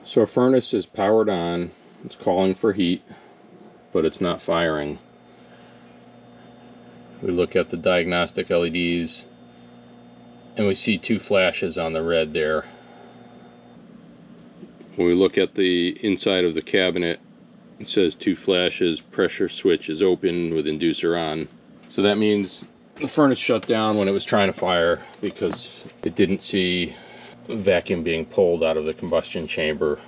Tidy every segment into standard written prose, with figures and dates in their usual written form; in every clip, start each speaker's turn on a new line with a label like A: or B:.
A: So our furnace is powered on, it's calling for heat, but it's not firing. We look at the diagnostic LEDs and we see two flashes on the red there. When we look at the inside of the cabinet, it says two flashes, pressure switch is open with inducer on. So that means the furnace shut down when it was trying to fire because it didn't see vacuum being pulled out of the combustion chamber.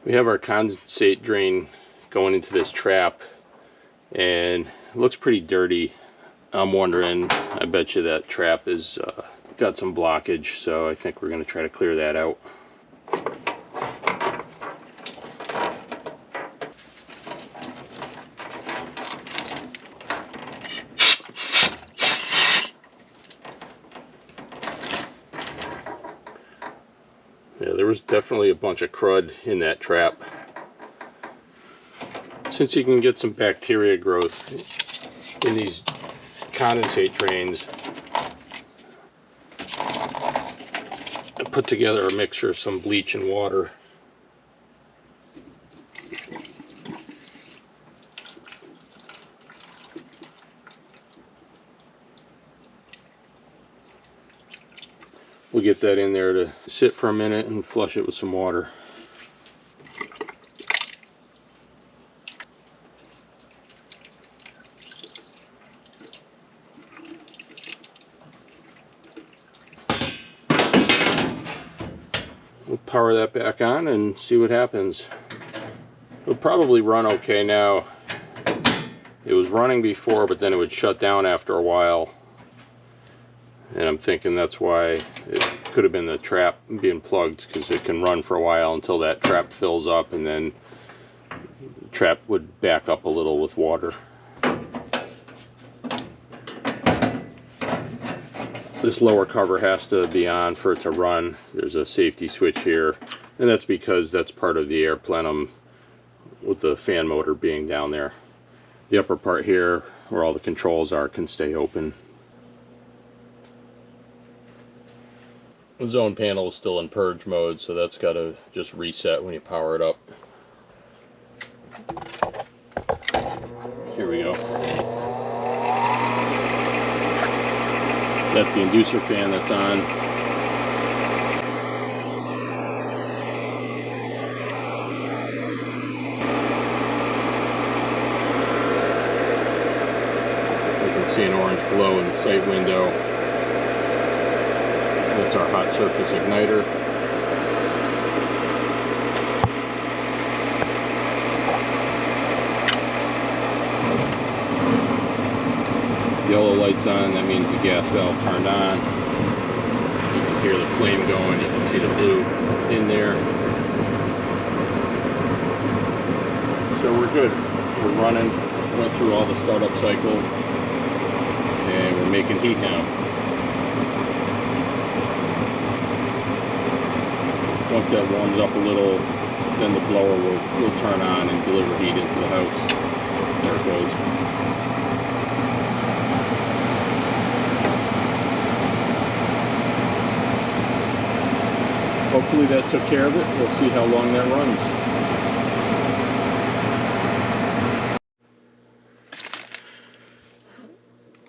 A: We have our condensate drain going into this trap and it looks pretty dirty. I'm wondering, I bet you that trap is got some blockage, so I think we're going to try to clear that out. Yeah, there was definitely a bunch of crud in that trap. Since you can get some bacteria growth in these condensate drains, I put together a mixture of some bleach and water. We'll get that in there to sit for a minute and flush it with some water. We'll power that back on and see what happens. It'll probably run okay now. It was running before, but then it would shut down after a while. And I'm thinking that's why it could have been the trap being plugged, because it can run for a while until that trap fills up, and then the trap would back up a little with water. This lower cover has to be on for it to run. There's a safety switch here, and that's because that's part of the air plenum with the fan motor being down there. The upper part here, where all the controls are, can stay open. The zone panel is still in purge mode, so that's got to just reset when you power it up. Here we go. That's the inducer fan that's on. You can see an orange glow in the sight window. That's our hot surface igniter. Yellow light's on, that means the gas valve turned on. You can hear the flame going, you can see the blue in there. So we're good. We're running, went through all the startup cycle, and we're making heat now. Once that warms up a little, then the blower will turn on and deliver heat into the house. There it goes. Hopefully that took care of it. We'll see how long that runs.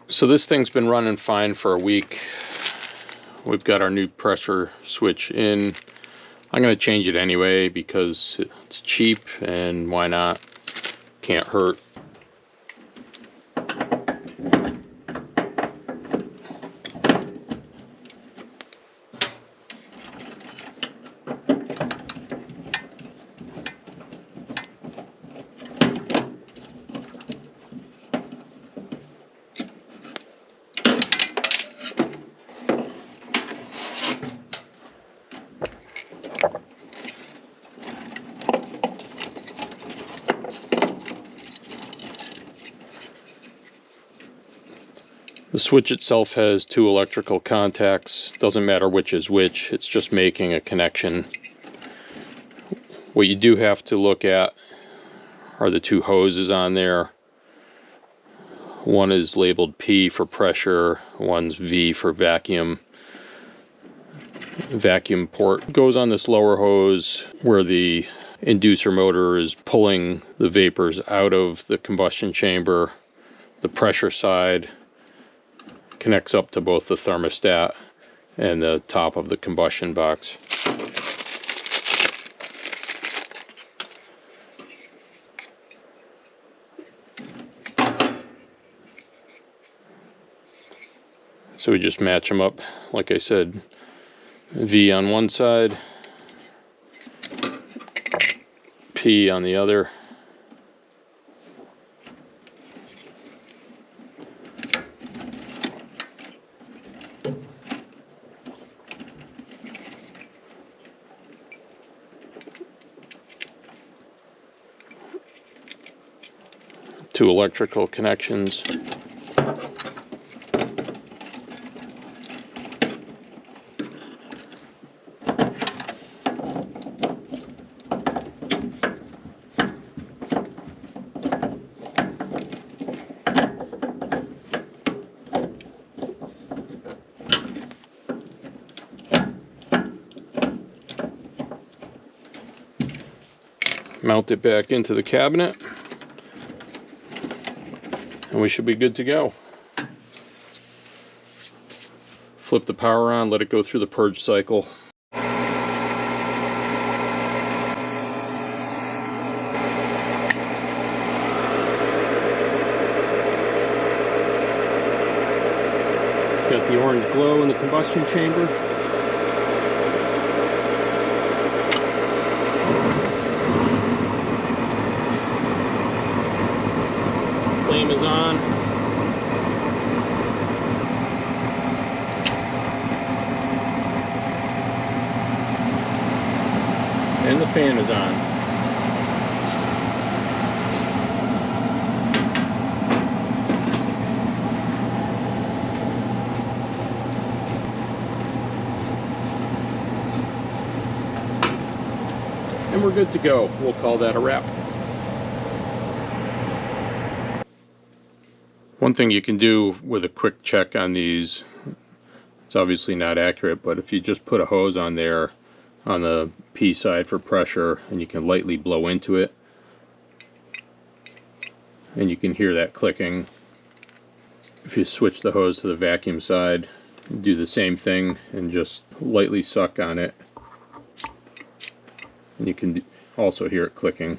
A: So this thing's been running fine for a week. We've got our new pressure switch in. I'm going to change it anyway because it's cheap, and why not? Can't hurt. The switch itself has two electrical contacts. Doesn't matter which is which, it's just making a connection. What you do have to look at are the two hoses on there. One is labeled P for pressure, one's V for vacuum. Vacuum port goes on this lower hose where the inducer motor is pulling the vapors out of the combustion chamber. The pressure side connects up to both the thermostat and the top of the combustion box. So we just match them up, like I said, V on one side, P on the other. Two electrical connections. Mount it back into the cabinet, and we should be good to go. Flip the power on, let it go through the purge cycle. Got the orange glow in the combustion chamber. Flame is on. And the fan is on. And we're good to go. We'll call that a wrap. One thing you can do with a quick check on these, it's obviously not accurate, but if you just put a hose on there on the P side for pressure and you can lightly blow into it, and you can hear that clicking. If you switch the hose to the vacuum side, do the same thing and just lightly suck on it, and you can also hear it clicking.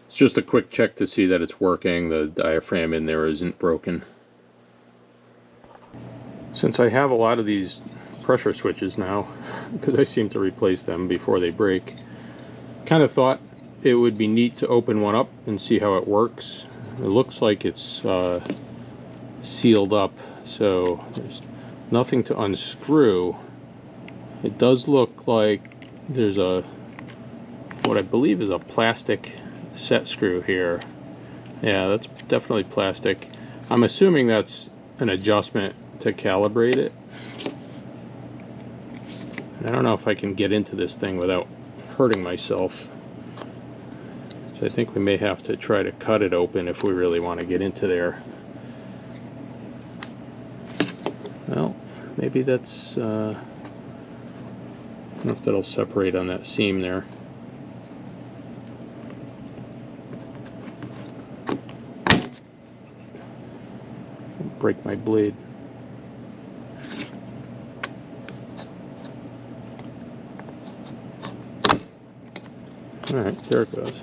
A: It's just a quick check to see that it's working, the diaphragm in there isn't broken. Since I have a lot of these pressure switches now, because I seem to replace them before they break, kind of thought it would be neat to open one up and see how it works. It looks like it's sealed up, so there's nothing to unscrew. It does look like there's what I believe is a plastic set screw here. Yeah, that's definitely plastic. I'm assuming that's an adjustment to calibrate it. I don't know if I can get into this thing without hurting myself. So I think we may have to try to cut it open if we really want to get into there. Well, maybe that's, I don't know if that'll separate on that seam there. Break my blade. Alright, there it goes.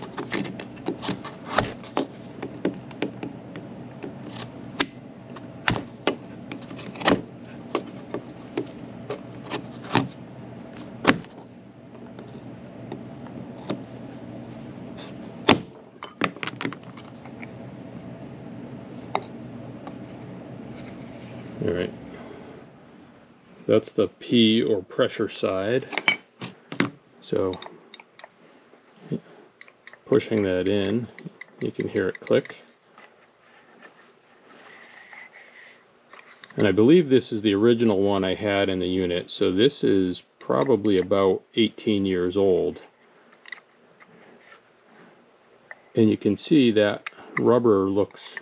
A: Alright, that's the P or pressure side. So pushing that in, you can hear it click. And I believe this is the original one I had in the unit, so this is probably about 18 years old. And you can see that rubber looks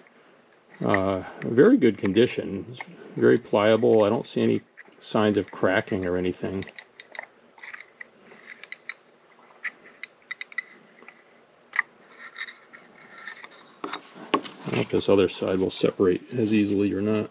A: very good condition. It's very pliable. I don't see any signs of cracking or anything. I don't know if this other side will separate as easily or not.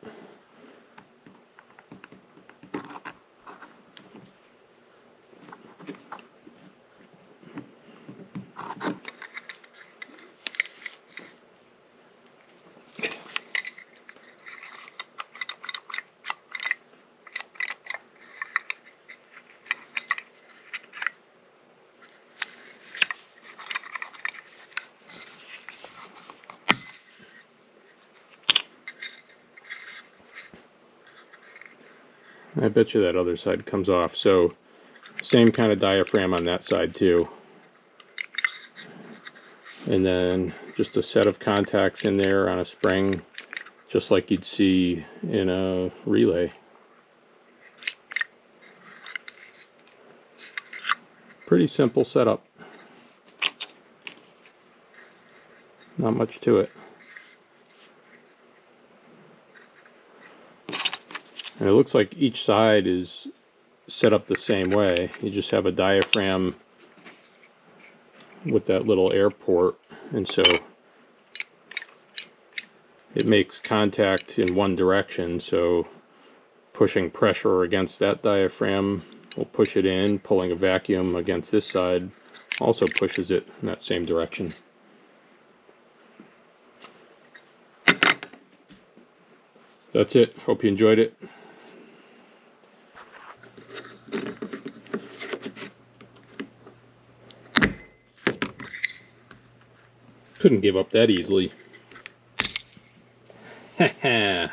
A: I bet you that other side comes off. So same kind of diaphragm on that side too. And then just a set of contacts in there on a spring, just like you'd see in a relay. Pretty simple setup. Not much to it. And it looks like each side is set up the same way. You just have a diaphragm with that little air port, and so it makes contact in one direction, so pushing pressure against that diaphragm will push it in. Pulling a vacuum against this side also pushes it in that same direction. That's it. Hope you enjoyed it. Couldn't give up that easily. Haha,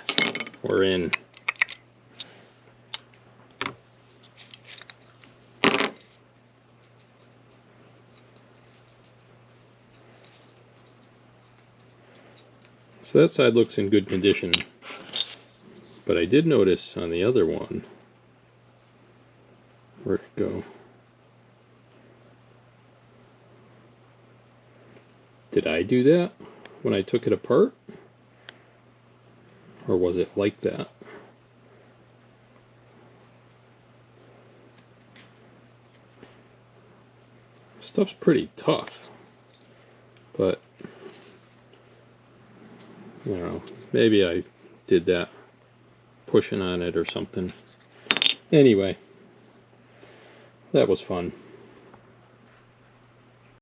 A: we're in. So that side looks in good condition, but I did notice on the other one, where'd it go? Did I do that when I took it apart? Or was it like that? Stuff's pretty tough, but you know, maybe I did that pushing on it or something. Anyway, that was fun.